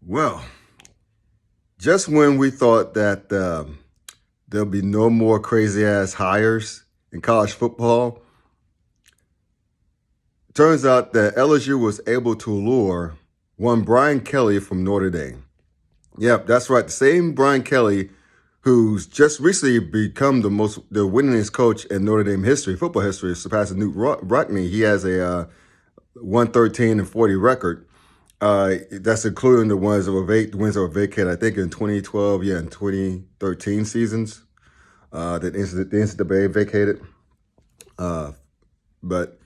Well, just when we thought that there'll be no more crazy ass hires in college football, turns out that LSU was able to lure one Brian Kelly from Notre Dame. Yep, that's right. The same Brian Kelly who's just recently become the winningest coach in Notre Dame history, football history, surpassing Newt Rockne. He has a 113-40 record. That's including the wins that were vacated, I think, in 2012, and 2013 seasons. That the NCAA vacated. But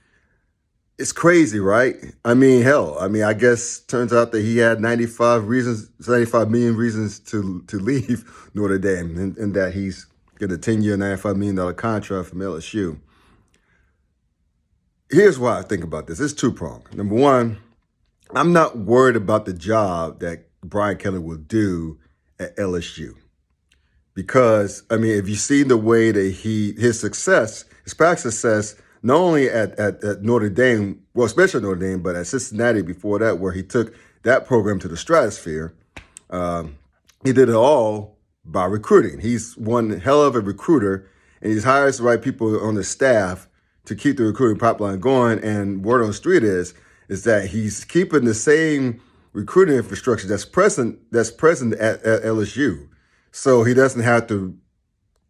it's crazy, right? I mean, hell. I guess turns out that he had 95 million reasons to leave Notre Dame, and that he's got a 10-year, $95 million contract from LSU. Here's why I think about this. It's two-pronged. Number one, I'm not worried about the job that Brian Kelly will do at LSU. Because, if you see the way that his past success, not only at Notre Dame, well, especially Notre Dame, but at Cincinnati before that, where he took that program to the stratosphere, he did it all by recruiting. He's one hell of a recruiter, and he hires the right people on the staff to keep the recruiting pipeline going. And word on the street is that he's keeping the same recruiting infrastructure that's present at LSU. So he doesn't have to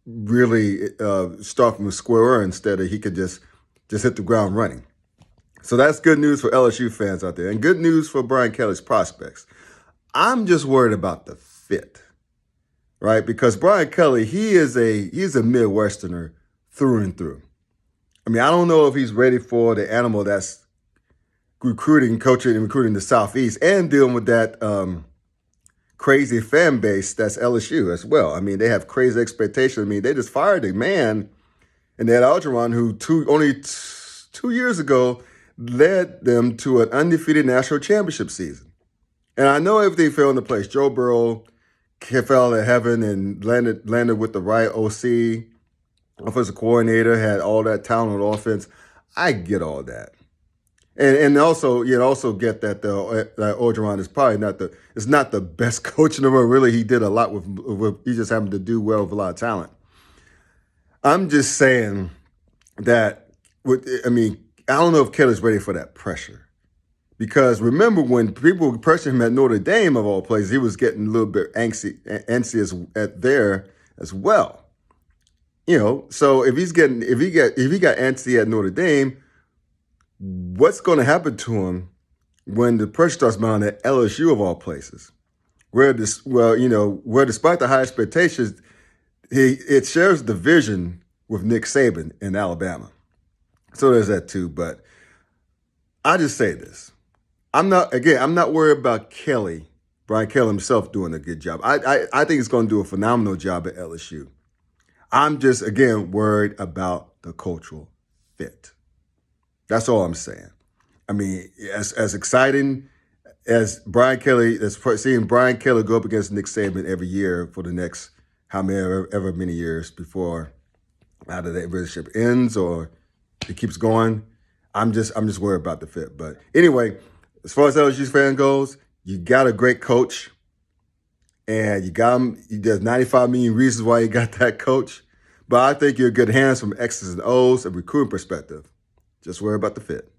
really start from square one. Instead, he could just hit the ground running. So that's good news for LSU fans out there, and good news for Brian Kelly's prospects. I'm just worried about the fit, right? Because Brian Kelly, he's a Midwesterner through and through. I don't know if he's ready for the animal that's coaching and recruiting the Southeast and dealing with that crazy fan base that's LSU as well. They have crazy expectations. They just fired a man in that Algeron who only 2 years ago led them to an undefeated national championship season. And I know everything fell into place. Joe Burrow fell to heaven and landed with the right OC. Offensive coordinator, had all that talent on offense. I get all that. And also, you also get that that Orgeron is probably not the best coach in the world. Really, he did a lot with he just happened to do well with a lot of talent. I'm just saying that I don't know if Kelly's ready for that pressure. Because remember when people were pressuring him at Notre Dame, of all places, he was getting a little bit antsy there as well. So if he got antsy at Notre Dame, what's going to happen to him when the pressure starts mounting at LSU, of all places, where despite the high expectations, it shares the vision with Nick Saban in Alabama. So there's that too. But I just say this: I'm not worried about Brian Kelly himself doing a good job. I think he's going to do a phenomenal job at LSU. I'm just, again, worried about the cultural fit. That's all I'm saying. As exciting as Brian Kelly, as seeing Brian Kelly go up against Nick Saban every year for the next however many years before either that relationship ends or it keeps going, I'm just worried about the fit. But anyway, as far as LSU fan goes, you got a great coach, and you got him. There's 95 million reasons why you got that coach. But I think you're in good hands from X's and O's and recruiting perspective. Just worry about the fit.